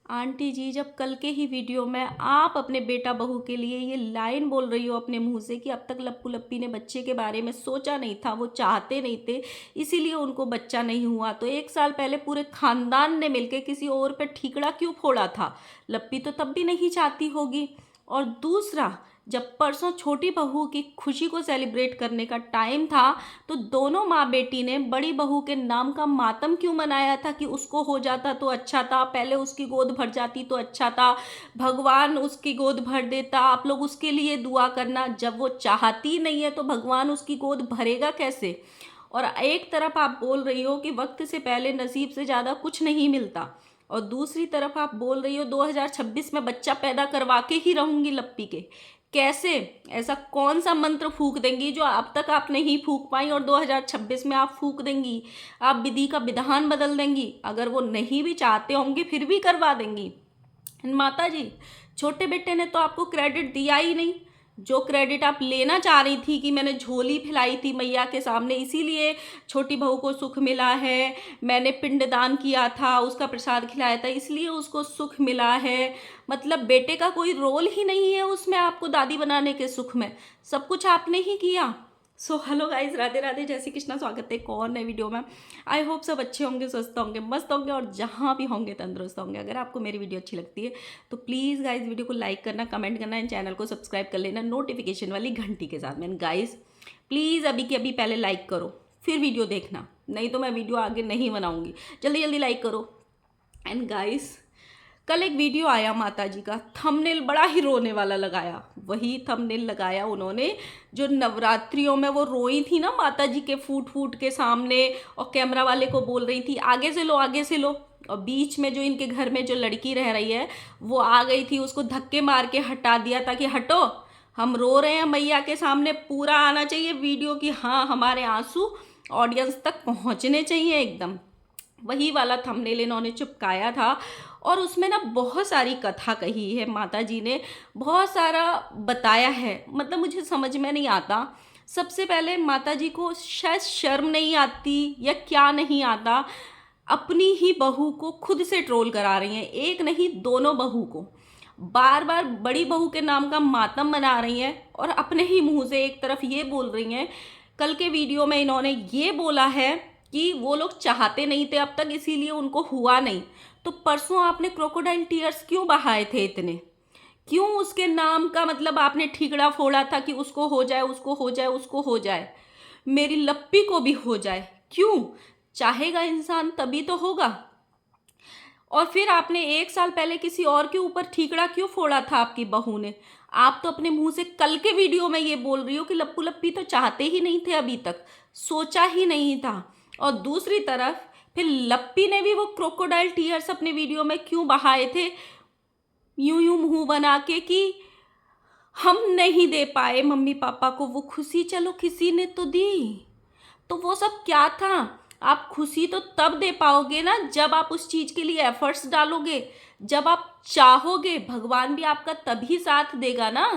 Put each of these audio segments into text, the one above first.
Aunty जी, जब कल के ही वीडियो में आप अपने बेटा बहू के लिए ये लाइन बोल रही हो अपने मुंह से कि अब तक लप्पू लप्पी ने बच्चे के बारे में सोचा नहीं था, वो चाहते नहीं थे, इसीलिए उनको बच्चा नहीं हुआ, तो 1 साल पहले पूरे खानदान ने मिलकर किसी और पे ठीकड़ा क्यों फोड़ा था? लप्पी तो तब भी नहीं चाहती होगी। और दूसरा, जब परसों छोटी बहू की खुशी को सेलिब्रेट करने का टाइम था, तो दोनों माँ बेटी ने बड़ी बहू के नाम का मातम क्यों मनाया था कि उसको हो जाता तो अच्छा था, पहले उसकी गोद भर जाती तो अच्छा था, भगवान उसकी गोद भर देता, आप लोग उसके लिए दुआ करना। जब वो चाहती नहीं है तो भगवान उसकी गोद भरेगा कैसे? और एक तरफ आप बोल रही हो कि वक्त से पहले नसीब से ज़्यादा कुछ नहीं मिलता, और दूसरी तरफ आप बोल रही हो 2026 में बच्चा पैदा करवा के ही रहूंगी लप्पी के। कैसे? ऐसा कौन सा मंत्र फूक देंगी जो अब तक आप नहीं फूक पाई और 2026 में आप फूक देंगी? आप विधि का विधान बदल देंगी? अगर वो नहीं भी चाहते होंगे फिर भी करवा देंगी? माता जी, छोटे बेटे ने तो आपको क्रेडिट दिया ही नहीं। जो क्रेडिट आप लेना चाह रही थी कि मैंने झोली फैलाई थी मैया के सामने, इसीलिए छोटी बहू को सुख मिला है, मैंने पिंडदान किया था, उसका प्रसाद खिलाया था, इसलिए उसको सुख मिला है। मतलब बेटे का कोई रोल ही नहीं है उसमें, आपको दादी बनाने के सुख में सब कुछ आपने ही किया। So hello guys, Radhe Radhe, जय श्री कृष्णा, स्वागत है एक और नए वीडियो में। आई होप सब अच्छे होंगे, स्वस्थ होंगे, मस्त होंगे और जहाँ भी होंगे तंदुरुस्त होंगे। अगर आपको मेरी वीडियो अच्छी लगती है तो प्लीज़ गाइज वीडियो को लाइक करना, कमेंट करना एंड चैनल को सब्सक्राइब कर लेना नोटिफिकेशन वाली घंटी के साथ में। गाइज प्लीज़ अभी के अभी पहले लाइक करो, फिर वीडियो देखना, नहीं तो मैं वीडियो आगे नहीं बनाऊँगी। जल्दी जल्दी लाइक करो। एंड गाइज, कल एक वीडियो आया माता जी का, थंबनेल बड़ा ही रोने वाला लगाया। वही थंबनेल लगाया उन्होंने जो नवरात्रियों में वो रोई थी ना माता जी के फूट फूट के सामने, और कैमरा वाले को बोल रही थी आगे से लो, आगे से लो, और बीच में जो इनके घर में जो लड़की रह रही है वो आ गई थी, उसको धक्के मार के हटा दिया था कि हटो, हम रो रहे हैं मैया के सामने। पूरा आना चाहिए वीडियो की, हाँ, हमारे आंसू ऑडियंस तक पहुंचने चाहिए एकदम। वही वाला थंबनेल इन्होंने चिपकाया था, और उसमें ना बहुत सारी कथा कही है माता जी ने, बहुत सारा बताया है, मतलब मुझे समझ में नहीं आता। सबसे पहले माता जी को शायद शर्म नहीं आती या क्या नहीं आता, अपनी ही बहू को खुद से ट्रोल करा रही हैं, एक नहीं दोनों बहू को बार बार बड़ी बहू के नाम का मातम मना रही हैं, और अपने ही मुंह से एक तरफ ये बोल रही हैं। कल के वीडियो में इन्होंने ये बोला है कि वो लोग चाहते नहीं थे अब तक, इसीलिए उनको हुआ नहीं। तो परसों आपने क्रोकोडाइल टीयर्स क्यों बहाए थे इतने? क्यों उसके नाम का मतलब आपने ठीकड़ा फोड़ा था कि उसको हो जाए, उसको हो जाए, उसको हो जाए, मेरी लप्पी को भी हो जाए? क्यों? चाहेगा इंसान तभी तो होगा। और फिर आपने 1 साल पहले किसी और के ऊपर ठीकड़ा क्यों फोड़ा था आपकी बहू ने? आप तो अपने मुंह से कल के वीडियो में ये बोल रही हो कि लप्पू लप्पी तो चाहते ही नहीं थे, अभी तक सोचा ही नहीं था। और दूसरी तरफ फिर लप्पी ने भी वो क्रोकोडाइल टीयर्स अपने वीडियो में क्यों बहाए थे, यूं यूं मुंह बना के कि हम नहीं दे पाए मम्मी पापा को वो खुशी, चलो किसी ने तो दी। तो वो सब क्या था? आप खुशी तो तब दे पाओगे ना जब आप उस चीज के लिए एफर्ट्स डालोगे, जब आप चाहोगे, भगवान भी आपका तभी साथ देगा ना,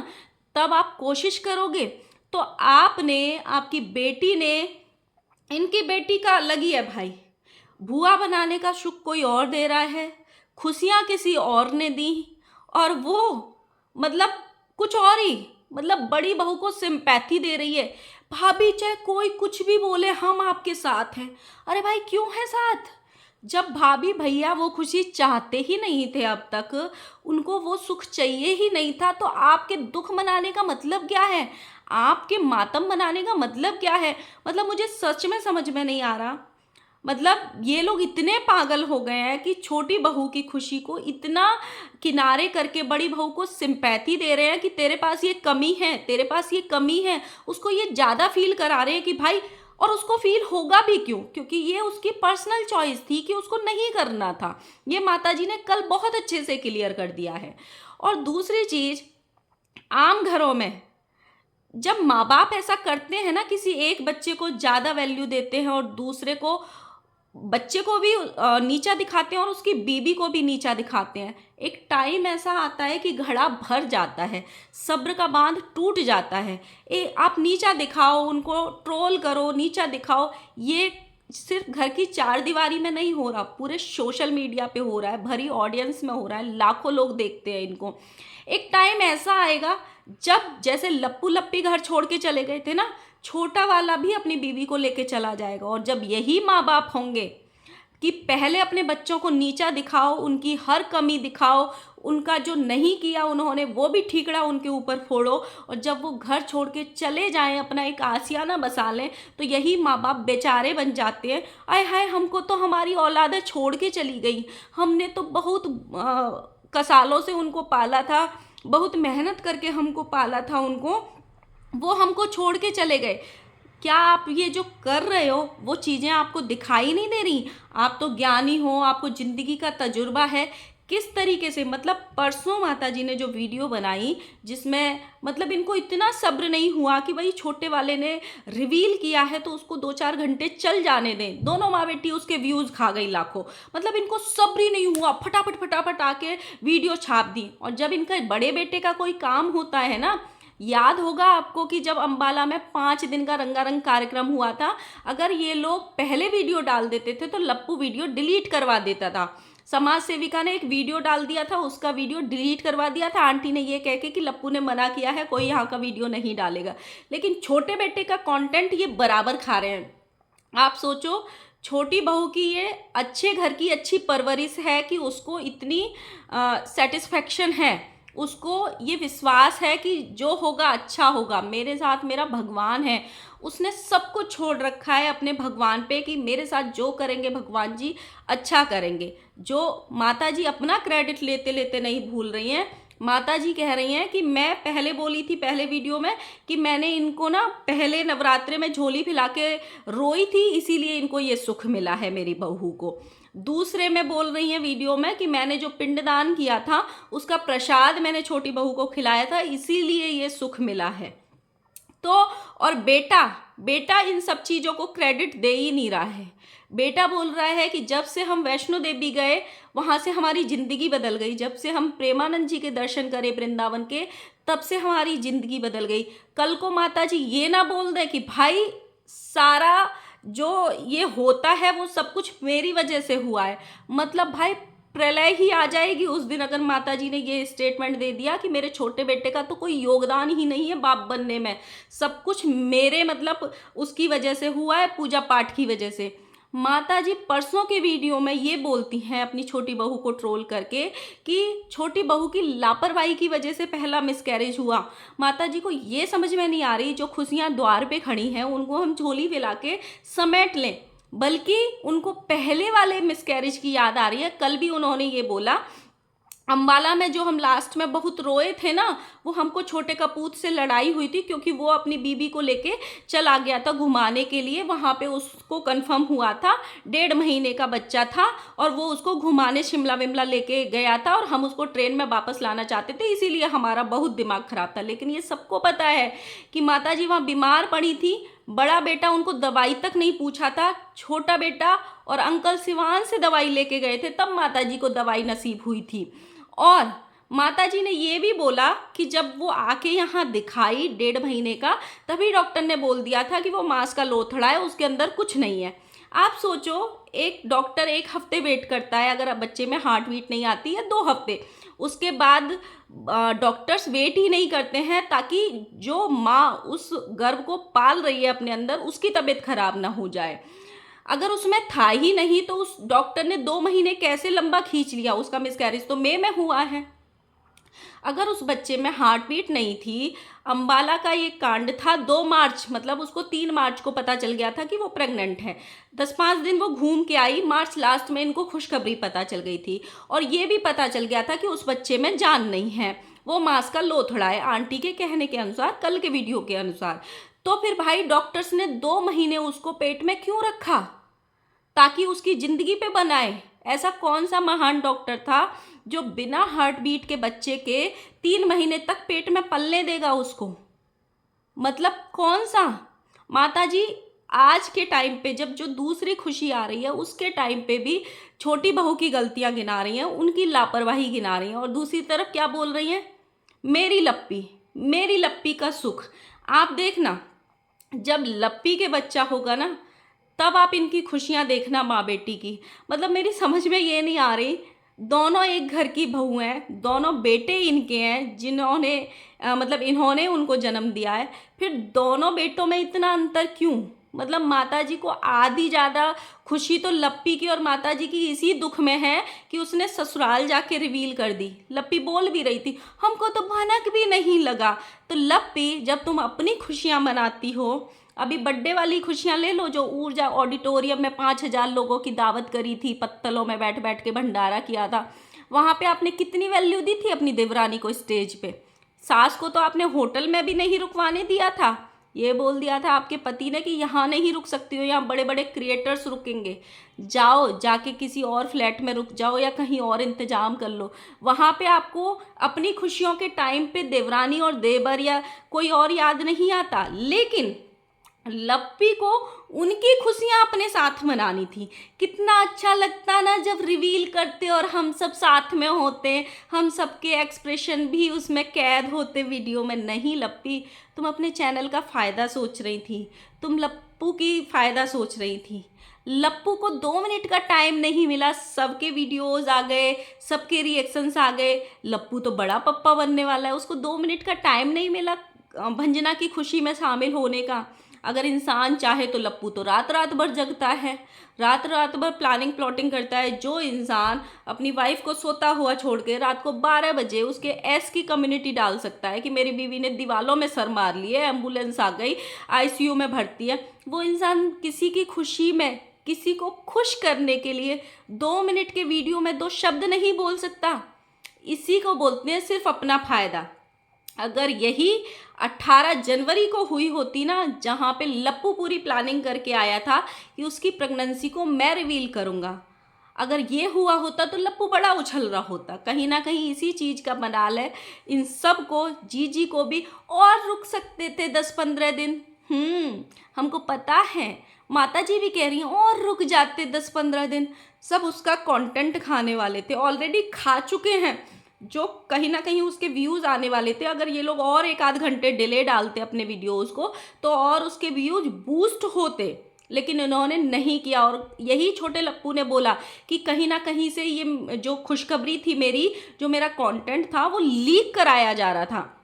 तब आप कोशिश करोगे। तो आपने, आपकी बेटी ने, इनकी बेटी का अलग ही है भाई, बुआ बनाने का सुख कोई और दे रहा है, खुशियां किसी और ने दी, और वो मतलब कुछ और ही, मतलब बड़ी बहू को सिंपैथी दे रही है। भाभी चाहे कोई कुछ भी बोले हम आपके साथ हैं। अरे भाई क्यों है साथ? जब भाभी भैया वो खुशी चाहते ही नहीं थे अब तक, उनको वो सुख चाहिए ही नहीं था, तो आपके दुख मनाने का मतलब क्या है? आपके मातम मनाने का मतलब क्या है? मतलब मुझे सच में समझ में नहीं आ रहा। मतलब ये लोग इतने पागल हो गए हैं कि छोटी बहू की खुशी को इतना किनारे करके बड़ी बहू को सिंपैथी दे रहे हैं कि तेरे पास ये कमी है, तेरे पास ये कमी है, उसको ये ज़्यादा फील करा रहे हैं कि भाई, और उसको फील होगा भी क्यों? क्योंकि ये उसकी पर्सनल चॉइस थी कि उसको नहीं करना था। ये माताजी ने कल बहुत अच्छे से क्लियर कर दिया है। और दूसरी चीज़, आम घरों में जब माँ बाप ऐसा करते हैं ना, किसी एक बच्चे को ज़्यादा वैल्यू देते हैं और दूसरे को, बच्चे को भी नीचा दिखाते हैं और उसकी बीबी को भी नीचा दिखाते हैं, एक टाइम ऐसा आता है कि घड़ा भर जाता है, सब्र का बांध टूट जाता है। आप नीचा दिखाओ, उनको ट्रोल करो, नीचा दिखाओ, ये सिर्फ घर की चार दीवारी में नहीं हो रहा, पूरे सोशल मीडिया पे हो रहा है, भरी ऑडियंस में हो रहा है, लाखों लोग देखते हैं इनको। एक टाइम ऐसा आएगा जब जैसे लप्पू लप्पी घर छोड़ के चले गए थे ना, छोटा वाला भी अपनी बीवी को लेके चला जाएगा। और जब यही माँ बाप होंगे कि पहले अपने बच्चों को नीचा दिखाओ, उनकी हर कमी दिखाओ, उनका जो नहीं किया उन्होंने वो भी ठीकरा उनके ऊपर फोड़ो, और जब वो घर छोड़ के चले जाएं, अपना एक आशियाना बसा लें, तो यही माँ बाप बेचारे बन जाते हैं। आय हाय, हमको तो हमारी औलादें छोड़ के चली गई, हमने तो बहुत कसालों से उनको पाला था, बहुत मेहनत करके हमको पाला था उनको, वो हमको छोड़ के चले गए। क्या आप ये जो कर रहे हो वो चीज़ें आपको दिखाई नहीं दे रही? आप तो ज्ञानी हो, आपको ज़िंदगी का तजुर्बा है। किस तरीके से, मतलब परसों माता जी ने जो वीडियो बनाई, जिसमें मतलब इनको इतना सब्र नहीं हुआ कि भाई छोटे वाले ने रिवील किया है तो उसको 2-4 घंटे चल जाने दें। दोनों माँ बेटी उसके व्यूज़ खा गई लाखों। मतलब इनको सब्र ही नहीं हुआ, फटाफट फटाफट आके वीडियो छाप दी। और जब इनका बड़े बेटे का कोई काम होता है ना, याद होगा आपको कि जब अंबाला में 5 दिन का रंगारंग कार्यक्रम हुआ था, अगर ये लोग पहले वीडियो डाल देते थे तो लप्पू वीडियो डिलीट करवा देता था। समाज सेविका ने एक वीडियो डाल दिया था, उसका वीडियो डिलीट करवा दिया था आंटी ने, ये कह के कि लप्पू ने मना किया है, कोई यहाँ का वीडियो नहीं डालेगा। लेकिन छोटे बेटे का कंटेंट ये बराबर खा रहे हैं। आप सोचो, छोटी बहू की ये अच्छे घर की अच्छी परवरिश है कि उसको इतनी सेटिस्फेक्शन है, उसको ये विश्वास है कि जो होगा अच्छा होगा, मेरे साथ मेरा भगवान है। उसने सब कुछ छोड़ रखा है अपने भगवान पे कि मेरे साथ जो करेंगे भगवान जी अच्छा करेंगे। जो माता जी अपना क्रेडिट लेते लेते नहीं भूल रही हैं। माता जी कह रही हैं कि मैं पहले बोली थी पहले वीडियो में कि मैंने इनको ना पहले नवरात्रे में झोली फैला के रोई थी, इसीलिए इनको ये सुख मिला है मेरी बहू को। दूसरे में बोल रही हैं वीडियो में कि मैंने जो पिंडदान किया था उसका प्रसाद मैंने छोटी बहू को खिलाया था, इसीलिए ये सुख मिला है। तो और बेटा बेटा इन सब चीज़ों को क्रेडिट दे ही नहीं रहा है। बेटा बोल रहा है कि जब से हम वैष्णो देवी गए वहाँ से हमारी ज़िंदगी बदल गई, जब से हम प्रेमानंद जी के दर्शन करे वृंदावन के, तब से हमारी ज़िंदगी बदल गई। कल को माता जी ये ना बोल दे कि भाई सारा जो ये होता है वो सब कुछ मेरी वजह से हुआ है। मतलब भाई प्रलय ही आ जाएगी उस दिन अगर माता जी ने ये स्टेटमेंट दे दिया कि मेरे छोटे बेटे का तो कोई योगदान ही नहीं है बाप बनने में, सब कुछ मेरे मतलब उसकी वजह से हुआ है, पूजा पाठ की वजह से। माता जी परसों के वीडियो में ये बोलती हैं अपनी छोटी बहू को ट्रोल करके कि छोटी बहू की लापरवाही की वजह से पहला मिसकैरेज हुआ। माता जी को ये समझ में नहीं आ रही, जो खुशियां द्वार पे खड़ी हैं उनको हम झोली फैला के समेट लें, बल्कि उनको पहले वाले मिसकैरेज की याद आ रही है। कल भी उन्होंने ये बोला, अंबाला में जो हम लास्ट में बहुत रोए थे ना, वो हमको छोटे कपूत से लड़ाई हुई थी क्योंकि वो अपनी बीबी को लेके चला गया था घुमाने के लिए। वहाँ पे उसको कंफर्म हुआ था 1.5 महीने का बच्चा था और वो उसको घुमाने शिमला विमला लेके गया था और हम उसको ट्रेन में वापस लाना चाहते थे, इसीलिए हमारा बहुत दिमाग खराब था। लेकिन ये सबको पता है कि माता जी वहाँ बीमार पड़ी थी, बड़ा बेटा उनको दवाई तक नहीं पूछा था, छोटा बेटा और अंकल सिवान से दवाई लेके गए थे, तब माता जी को दवाई नसीब हुई थी। और माता जी ने ये भी बोला कि जब वो आके यहाँ दिखाई 1.5 महीने का, तभी डॉक्टर ने बोल दिया था कि वो मांस का लोथड़ा है, उसके अंदर कुछ नहीं है। आप सोचो, एक डॉक्टर 1 हफ्ते वेट करता है अगर बच्चे में हार्ट बीट नहीं आती है, 2 हफ्ते, उसके बाद डॉक्टर्स वेट ही नहीं करते हैं ताकि जो माँ उस गर्भ को पाल रही है अपने अंदर उसकी तबीयत खराब ना हो जाए। अगर उसमें था ही नहीं तो उस डॉक्टर ने 2 महीने कैसे लंबा खींच लिया? उसका मिसकैरेज तो मई में हुआ है। अगर उस बच्चे में हार्ट बीट नहीं थी, अंबाला का ये कांड था 2 मार्च, मतलब उसको 3 मार्च को पता चल गया था कि वो प्रेग्नेंट है। 10-5 दिन वो घूम के आई, मार्च लास्ट में इनको खुशखबरी पता चल गई थी और ये भी पता चल गया था कि उस बच्चे में जान नहीं है, वो मांस का लोथड़ा है, आंटी के कहने के अनुसार, कल के वीडियो के अनुसार। तो फिर भाई डॉक्टर्स ने 2 महीने उसको पेट में क्यों रखा? ताकि उसकी जिंदगी पे बनाए। ऐसा कौन सा महान डॉक्टर था जो बिना हार्ट बीट के बच्चे के 3 महीने तक पेट में पलने देगा उसको? मतलब कौन सा? माता जी आज के टाइम पे जब जो दूसरी खुशी आ रही है उसके टाइम पे भी छोटी बहू की गलतियां गिना रही हैं, उनकी लापरवाही गिना रही हैं, और दूसरी तरफ क्या बोल रही हैं? मेरी लप्पी का सुख। आप देखना, जब लप्पी के बच्चा होगा ना, तब आप इनकी खुशियाँ देखना माँ बेटी की। मतलब मेरी समझ में ये नहीं आ रही, दोनों एक घर की बहू हैं, दोनों बेटे इनके हैं जिन्होंने मतलब इन्होंने उनको जन्म दिया है, फिर दोनों बेटों में इतना अंतर क्यों? मतलब माताजी को आधी ज़्यादा खुशी तो लप्पी की और माताजी की इसी दुख में है कि उसने ससुराल जाके रिवील कर दी। लप्पी बोल भी रही थी, हमको तो भनक भी नहीं लगा। तो लप्पी, जब तुम अपनी खुशियाँ मनाती हो, अभी बर्थडे वाली खुशियाँ ले लो, जो ऊर्जा ऑडिटोरियम में 5,000 लोगों की दावत करी थी, पत्तलों में बैठ बैठ के भंडारा किया था, वहाँ पे आपने कितनी वैल्यू दी थी अपनी देवरानी को स्टेज पे। सास को तो आपने होटल में भी नहीं रुकवाने दिया था, ये बोल दिया था आपके पति ने कि यहाँ नहीं रुक सकती हो, यहाँ बड़े बड़े क्रिएटर्स रुकेंगे, जाओ जाके किसी और फ्लैट में रुक जाओ या कहीं और इंतजाम कर लो। वहाँ पे आपको अपनी खुशियों के टाइम पे देवरानी और देवर या कोई और याद नहीं आता, लेकिन लप्पी को उनकी खुशियां अपने साथ मनानी थी। कितना अच्छा लगता ना जब रिवील करते और हम सब साथ में होते, हम सबके एक्सप्रेशन भी उसमें कैद होते वीडियो में। नहीं लप्पी, तुम अपने चैनल का फ़ायदा सोच रही थी, तुम लप्पू की फ़ायदा सोच रही थी। लप्पू को 2 मिनट का टाइम नहीं मिला, सबके वीडियोस आ गए, सबके रिएक्शंस आ गए। लप्पू तो बड़ा पप्पा बनने वाला है, उसको 2 मिनट का टाइम नहीं मिला भंजना की खुशी में शामिल होने का। अगर इंसान चाहे तो लप्पू तो रात रात भर जगता है, रात रात भर प्लानिंग प्लॉटिंग करता है। जो इंसान अपनी वाइफ को सोता हुआ छोड़ के रात को 12 बजे उसके एस की कम्युनिटी डाल सकता है कि मेरी बीवी ने दीवालों में सर मार लिए, एम्बुलेंस आ गई, आईसीयू में भर्ती है, वो इंसान किसी की खुशी में, किसी को खुश करने के लिए 2 मिनट के वीडियो में 2 शब्द नहीं बोल सकता। इसी को बोलते हैं सिर्फ अपना फायदा। अगर यही 18 जनवरी को हुई होती ना, जहाँ पे लप्पू पूरी प्लानिंग करके आया था कि उसकी प्रेगनेंसी को मैं रिवील करूँगा, अगर ये हुआ होता तो लप्पू बड़ा उछल रहा होता। कहीं ना कहीं इसी चीज़ का मलाल है इन सब को। जीजी को भी और रुक सकते थे 10-15 दिन। हमको पता है, माता जी भी कह रही हैं और रुक जाते 10-15 दिन। सब उसका कंटेंट खाने वाले थे, ऑलरेडी खा चुके हैं, जो कहीं ना कहीं उसके व्यूज़ आने वाले थे। अगर ये लोग और 1 आध घंटे डिले डालते अपने वीडियोज़ को तो और उसके व्यूज़ बूस्ट होते, लेकिन इन्होंने नहीं किया। और यही छोटे लप्पू ने बोला कि कहीं ना कहीं से ये जो खुशखबरी थी मेरी, जो मेरा कंटेंट था वो लीक कराया जा रहा था।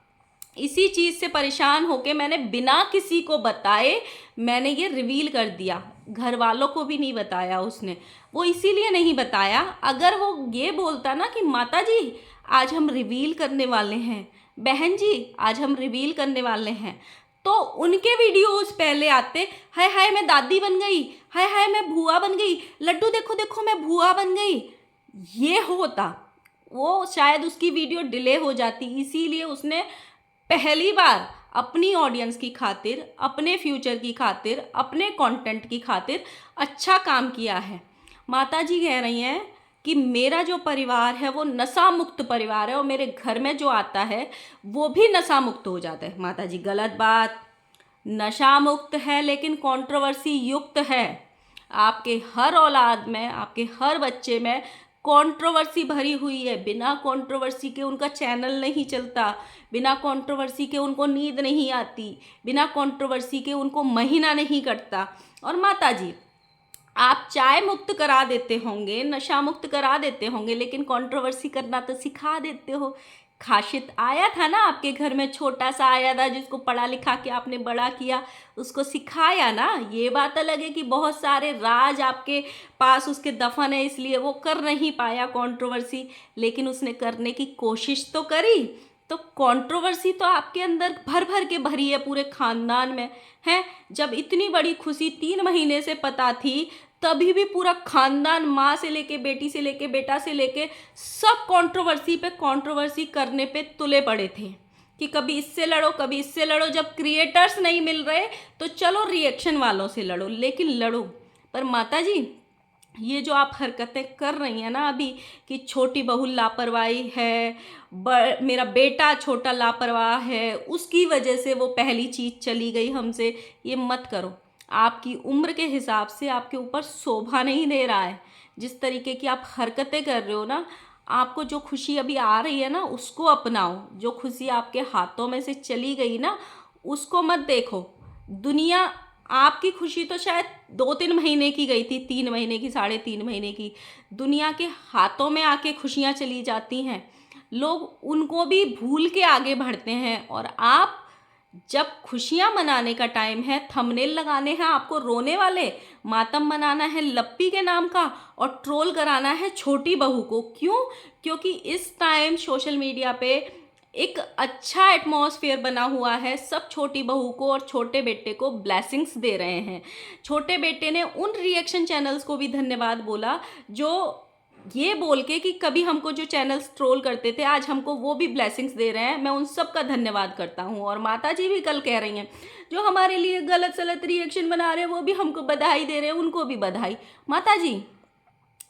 इसी चीज़ से परेशान होके मैंने बिना किसी को बताए मैंने ये रिवील कर दिया। घर वालों को भी नहीं बताया उसने, वो इसीलिए नहीं बताया। अगर वो ये बोलता ना कि माता जी आज हम रिवील करने वाले हैं, बहन जी आज हम रिवील करने वाले हैं, तो उनके वीडियोस पहले आते, हाय हाय मैं दादी बन गई, हाय हाय मैं भूआ बन गई, लड्डू देखो देखो मैं भूआ बन गई, ये होता। वो शायद उसकी वीडियो डिले हो जाती। इसीलिए उसने पहली बार अपनी ऑडियंस की खातिर, अपने फ्यूचर की खातिर, अपने कंटेंट की खातिर अच्छा काम किया है। माताजी कह रही हैं कि मेरा जो परिवार है वो नशा मुक्त परिवार है और मेरे घर में जो आता है वो भी नशा मुक्त हो जाता है। माताजी गलत बात, नशा मुक्त है लेकिन कंट्रोवर्सी युक्त है। आपके हर औलाद में, आपके हर बच्चे में कंट्रोवर्सी भरी हुई है। बिना कंट्रोवर्सी के उनका चैनल नहीं चलता, बिना कंट्रोवर्सी के उनको नींद नहीं आती, बिना कंट्रोवर्सी के उनको महीना नहीं कटता। और माताजी आप चाय मुक्त करा देते होंगे, नशा मुक्त करा देते होंगे, लेकिन कंट्रोवर्सी करना तो सिखा देते हो। खाशिद आया था ना आपके घर में, छोटा सा आया था जिसको पढ़ा लिखा के आपने बड़ा किया, उसको सिखाया ना। ये बात अलग है कि बहुत सारे राज आपके पास उसके दफन है इसलिए वो कर नहीं पाया कंट्रोवर्सी, लेकिन उसने करने की कोशिश तो करी। तो कंट्रोवर्सी तो आपके अंदर भर भर के भरी है, पूरे खानदान में है। जब इतनी बड़ी खुशी 3 महीने से पता थी, तभी भी पूरा खानदान, माँ से लेके बेटी से लेके बेटा से लेके सब कंट्रोवर्सी पे कंट्रोवर्सी करने पे तुले पड़े थे कि कभी इससे लड़ो कभी इससे लड़ो। जब क्रिएटर्स नहीं मिल रहे तो चलो रिएक्शन वालों से लड़ो, लेकिन लड़ो। पर माताजी ये जो आप हरकतें कर रही हैं ना अभी कि छोटी बहू लापरवाही है, मेरा बेटा छोटा लापरवाह है, उसकी वजह से वो पहली चीज़ चली गई हमसे, ये मत करो। आपकी उम्र के हिसाब से आपके ऊपर शोभा नहीं दे रहा है। जिस तरीके की आप हरकतें कर रहे हो ना, आपको जो खुशी अभी आ रही है ना उसको अपनाओ। जो खुशी आपके हाथों में से चली गई ना उसको मत देखो। दुनिया आपकी खुशी तो शायद 2-3 महीने की गई थी, 3 महीने की, 3.5 महीने की। दुनिया के हाथों में आके खुशियाँ चली जाती हैं। लोग उनको भी भूल के आगे बढ़ते हैं, और आप जब खुशियाँ मनाने का टाइम है, थंबनेल लगाने हैं आपको रोने वाले, मातम मनाना है लप्पी के नाम का, और ट्रोल कराना है छोटी बहू को। क्यों? क्योंकि इस टाइम सोशल मीडिया पे एक अच्छा एटमॉस्फेयर बना हुआ है। सब छोटी बहू को और छोटे बेटे को ब्लेसिंग्स दे रहे हैं। छोटे बेटे ने उन रिएक्शन चैनल्स को भी धन्यवाद बोला जो ये बोल के कि कभी हमको जो चैनल्स ट्रोल करते थे, आज हमको वो भी ब्लेसिंग्स दे रहे हैं। मैं उन सब का धन्यवाद करता हूँ। और माता जी भी कल कह रही हैं, जो हमारे लिए गलत सलत रिएक्शन बना रहे हैं वो भी हमको बधाई दे रहे हैं, उनको भी बधाई। माता जी,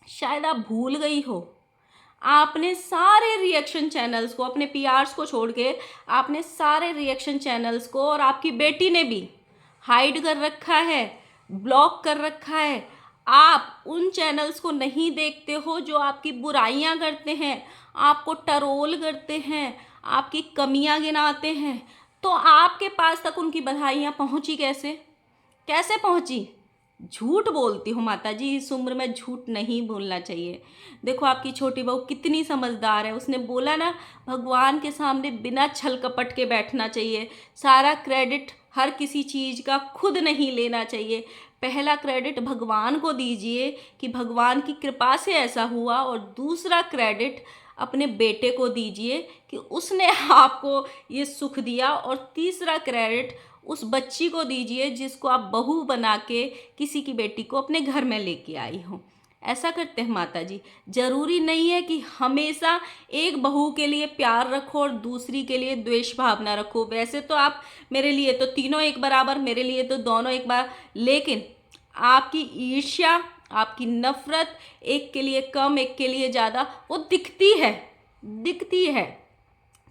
शायद आप भूल गई हो, आपने सारे रिएक्शन चैनल्स को, अपने पीआरस को छोड़ के आपने सारे रिएक्शन चैनल्स को, और आपकी बेटी ने भी हाइड कर रखा है, ब्लॉक कर रखा है। आप उन चैनल्स को नहीं देखते हो जो आपकी बुराइयां करते हैं, आपको टरोल करते हैं, आपकी कमियां गिनाते हैं। तो आपके पास तक उनकी बधाइयां पहुंची कैसे? कैसे पहुंची? झूठ बोलती हूँ माता जी, इस उम्र में झूठ नहीं बोलना चाहिए। देखो आपकी छोटी बहू कितनी समझदार है, उसने बोला ना, भगवान के सामने बिना छल कपट के बैठना चाहिए। सारा क्रेडिट हर किसी चीज़ का खुद नहीं लेना चाहिए। पहला क्रेडिट भगवान को दीजिए कि भगवान की कृपा से ऐसा हुआ, और दूसरा क्रेडिट अपने बेटे को दीजिए कि उसने आपको ये सुख दिया, और तीसरा क्रेडिट उस बच्ची को दीजिए जिसको आप बहू बना के किसी की बेटी को अपने घर में लेके आई हो। ऐसा करते हैं माता जी। ज़रूरी नहीं है कि हमेशा एक बहू के लिए प्यार रखो और दूसरी के लिए द्वेष भावना रखो। वैसे तो आप मेरे लिए तो तीनों एक बराबर, मेरे लिए तो दोनों एक बार, लेकिन आपकी ईर्ष्या, आपकी नफरत, एक के लिए कम एक के लिए ज़्यादा, वो दिखती है।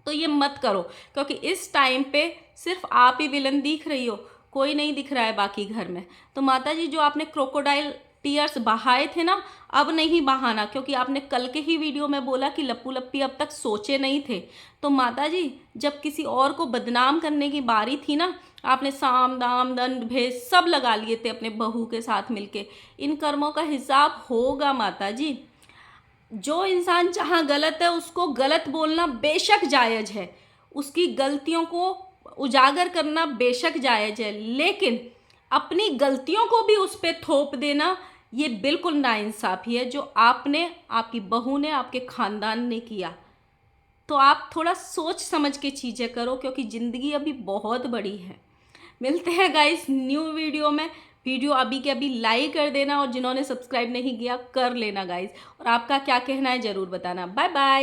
तो ये मत करो, क्योंकि इस टाइम पे सिर्फ आप ही विलन दिख रही हो, कोई नहीं दिख रहा है बाकी घर में। तो माता जी, जो आपने क्रोकोडाइल टीयर्स बहाए थे ना, अब नहीं बहाना, क्योंकि आपने कल के ही वीडियो में बोला कि लप्पू लप्पी अब तक सोचे नहीं थे। तो माता जी, जब किसी और को बदनाम करने की बारी थी ना, आपने साम दाम दंड भेद सब लगा लिए थे अपने बहू के साथ मिलके। इन कर्मों का हिसाब होगा माता जी। जो इंसान जहाँ गलत है उसको गलत बोलना बेशक जायज़ है, उसकी गलतियों को उजागर करना बेशक जायज़ है, लेकिन अपनी गलतियों को भी उस पर थोप देना ये बिल्कुल नाइंसाफ़ी है, जो आपने, आपकी बहू ने, आपके ख़ानदान ने किया। तो आप थोड़ा सोच समझ के चीज़ें करो, क्योंकि ज़िंदगी अभी बहुत बड़ी है। मिलते हैं गाइस न्यू वीडियो में। वीडियो अभी के अभी लाइक कर देना, और जिन्होंने सब्सक्राइब नहीं किया कर लेना गाइस। और आपका क्या कहना है ज़रूर बताना। Bye bye.